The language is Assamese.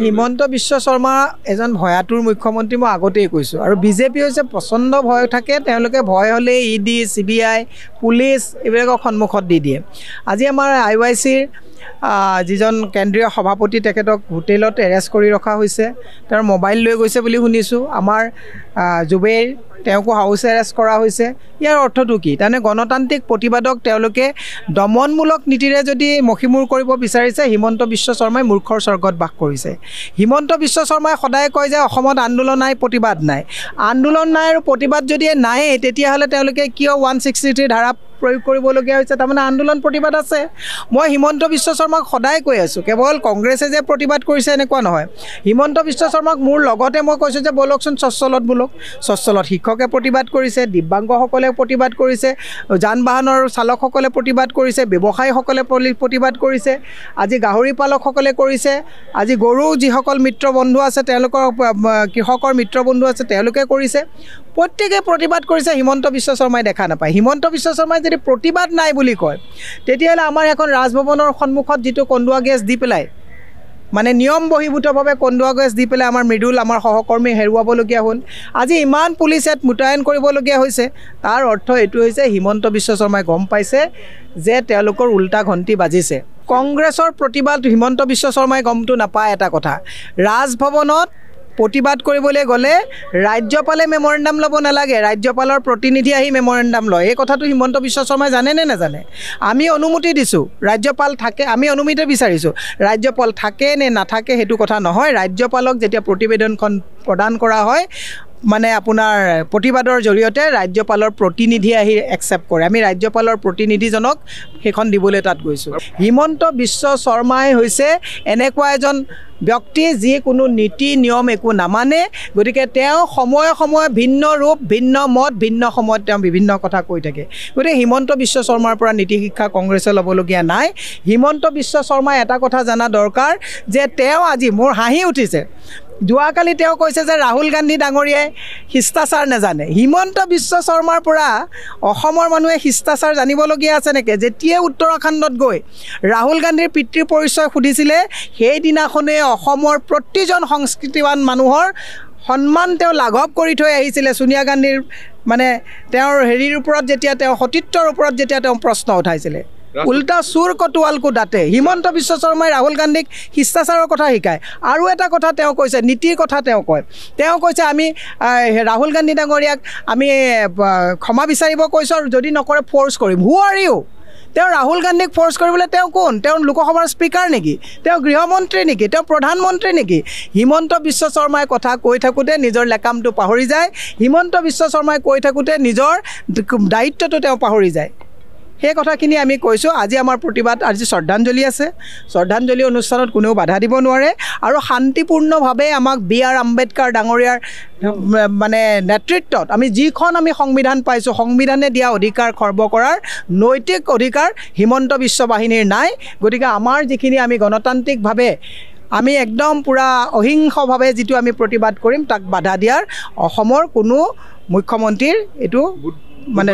হিমন্ত বিশ্ব শৰ্মা এজন ভয়াতুৰ মুখ্যমন্ত্ৰী মই আগতেই কৈছোঁ আৰু বিজেপি হৈছে প্ৰচণ্ড ভয় থাকে তেওঁলোকে ভয় হ'লে ইডি CBI পুলিচ এইবিলাকক সন্মুখত দি দিয়ে আজি আমাৰ IYCৰ যিজন কেন্দ্ৰীয় সভাপতি তেখেতক হোটেলত এৰেষ্ট কৰি ৰখা হৈছে তেওঁৰ মোবাইল লৈ গৈছে বুলি শুনিছোঁ আমাৰ জুবেৰ তেওঁকো হাউচ এৰেষ্ট কৰা হৈছে ইয়াৰ অৰ্থটো কি তাৰমানে গণতান্ত্ৰিক প্ৰতিবাদক তেওঁলোকে দমনমূলক নীতিৰে যদি মষিমূৰ কৰিব বিচাৰিছে হিমন্ত বিশ্ব শৰ্মাই মূৰ্খৰ স্বৰ্গত বাস কৰিছে হিমন্ত বিশ্ব শৰ্মাই সদায় কয় যে অসমত আন্দোলন নাই প্ৰতিবাদ নাই আন্দোলন নাই আৰু প্ৰতিবাদ যদি নাই তেতিয়াহ'লে তেওঁলোকে কিয় 163 ধাৰা প্ৰয়োগ কৰিবলগীয়া হৈছে তাৰমানে আন্দোলন প্ৰতিবাদ আছে মই হিমন্ত বিশ্ব শৰ্মাক সদায় কৈ আছোঁ কেৱল কংগ্ৰেছে যে প্ৰতিবাদ কৰিছে এনেকুৱা নহয় হিমন্ত বিশ্ব শৰ্মাক মোৰ লগতে মই কৈছোঁ যে বলকচোন স্বচ্ছলত বোলক স্বচ্ছলত শিক্ষকে প্ৰতিবাদ কৰিছে দিব্যাংগসকলে প্ৰতিবাদ কৰিছে যান বাহনৰ চালকসকলে প্ৰতিবাদ কৰিছে ব্যৱসায়ীসকলে প্ৰতিবাদ কৰিছে আজি গাহৰি পালকসকলে কৰিছে আজি গৰু যিসকল মিত্ৰ বন্ধু আছে তেওঁলোকৰ কৃষকৰ মিত্ৰ বন্ধু আছে তেওঁলোকে কৰিছে প্ৰত্যেকে প্ৰতিবাদ কৰিছে হিমন্ত বিশ্ব শৰ্মাই দেখা নাপায় হিমন্ত বিশ্ব শৰ্মাই যদি প্ৰতিবাদ নাই বুলি কয় তেতিয়াহ'লে আমাৰ এখন ৰাজভৱনৰ সন্মুখত যিটো কন্দুৱা গেছ দি পেলাই মানে নিয়ম বহিভূতভাৱে কন্দুৱা গেছ দি পেলাই আমাৰ মৃদুল আমাৰ সহকৰ্মী হেৰুৱাবলগীয়া হ'ল আজি ইমান পুলিচ ইয়াত মোতায়েন কৰিবলগীয়া হৈছে তাৰ অৰ্থ এইটো হৈছে হিমন্ত বিশ্ব শৰ্মাই গম পাইছে যে তেওঁলোকৰ উল্টা ঘণ্টি বাজিছে কংগ্ৰেছৰ প্ৰতিবাদ হিমন্ত বিশ্ব শৰ্মাই গমটো নাপায় এটা কথা ৰাজভৱনত প্ৰতিবাদ কৰিবলৈ গ'লে ৰাজ্যপালে মেমৰেণ্ডাম ল'ব নালাগে ৰাজ্যপালৰ প্ৰতিনিধি আহি মেমৰেণ্ডাম লয় এই কথাটো হিমন্ত বিশ্ব শৰ্মাই জানে নে নাজানে আমি অনুমতি দিছোঁ ৰাজ্যপাল থাকে আমি অনুমতি বিচাৰিছোঁ ৰাজ্যপাল থাকে নে নাথাকে সেইটো কথা নহয় ৰাজ্যপালক যেতিয়া প্ৰতিবেদনখন প্ৰদান কৰা হয় মানে আপোনাৰ প্ৰতিবাদৰ জৰিয়তে ৰাজ্যপালৰ প্ৰতিনিধি আহি একচেপ্ট কৰে আমি ৰাজ্যপালৰ প্ৰতিনিধিজনক সেইখন দিবলৈ তাত গৈছোঁ হিমন্ত বিশ্ব শৰ্মাই হৈছে এনেকুৱা এজন ব্যক্তি যি কোনো নীতি নিয়ম একো নামানে গতিকে তেওঁ সময়ে সময়ে ভিন্ন ৰূপ ভিন্ন মত ভিন্ন সময়ত তেওঁ বিভিন্ন কথা কৈ থাকে গতিকে হিমন্ত বিশ্ব শৰ্মাৰ পৰা নীতি শিক্ষা কংগ্ৰেছে ল'বলগীয়া নাই হিমন্ত বিশ্ব শৰ্মাই এটা কথা জানা দৰকাৰ যে তেওঁ আজি মোৰ হাঁহি উঠিছে যোৱাকালি তেওঁ কৈছে যে ৰাহুল গান্ধী ডাঙৰীয়াই শিষ্টাচাৰ নাজানে হিমন্ত বিশ্ব শৰ্মাৰ পৰা অসমৰ মানুহে শিষ্টাচাৰ জানিবলগীয়া আছে নেকি যেতিয়াই উত্তৰাখণ্ডত গৈ ৰাহুল গান্ধীৰ পিতৃ পৰিচয় সুধিছিলে সেইদিনাখনেই অসমৰ প্ৰতিজন সংস্কৃতিৱান মানুহৰ সন্মান তেওঁ লাঘৱ কৰি থৈ আহিছিলে সোনিয়া গান্ধীৰ মানে তেওঁৰ হেৰিৰ ওপৰত যেতিয়া তেওঁ সতীত্বৰ ওপৰত যেতিয়া তেওঁ প্ৰশ্ন উঠাইছিলে উল্টা চুৰ কটোৱালকো দাঁতে হিমন্ত বিশ্ব শৰ্মাই ৰাহুল গান্ধীক শিষ্টাচাৰৰ কথা শিকায় আৰু এটা কথা তেওঁ কৈছে নীতিৰ কথা তেওঁ কৈছে আমি ৰাহুল গান্ধী ডাঙৰীয়াক আমি ক্ষমা বিচাৰিব কৈছোঁ আৰু যদি নকৰে ফ'ৰ্চ কৰিম হু আৰ ইউ তেওঁ ৰাহুল গান্ধীক ফ'ৰ্চ কৰিবলৈ তেওঁ কোন তেওঁ লোকসভাৰ স্পীকাৰ নেকি তেওঁ গৃহমন্ত্ৰী নেকি তেওঁ প্ৰধানমন্ত্ৰী নেকি হিমন্ত বিশ্ব শৰ্মাই কথা কৈ থাকোঁতে নিজৰ লেকামটো পাহৰি যায় হিমন্ত বিশ্ব শৰ্মাই কৈ থাকোঁতে নিজৰ দায়িত্বটো তেওঁ পাহৰি যায় সেই কথাখিনি আমি কৈছোঁ আজি আমাৰ প্ৰতিবাদ আজি শ্ৰদ্ধাঞ্জলি আছে শ্ৰদ্ধাঞ্জলি অনুষ্ঠানত কোনেও বাধা দিব নোৱাৰে আৰু শান্তিপূৰ্ণভাৱে আমাক B.R. আম্বেদকাৰ ডাঙৰীয়াৰ মানে নেতৃত্বত আমি যিখন আমি সংবিধান পাইছোঁ সংবিধানে দিয়া অধিকাৰ খৰ্ব কৰাৰ নৈতিক অধিকাৰ হিমন্ত বিশ্ব বাহিনীৰ নাই গতিকে আমাৰ যিখিনি আমি গণতান্ত্ৰিকভাৱে আমি একদম পুৰা অহিংসভাৱে যিটো আমি প্ৰতিবাদ কৰিম তাক বাধা দিয়াৰ অসমৰ কোনো মুখ্যমন্ত্ৰীৰ এইটো মানে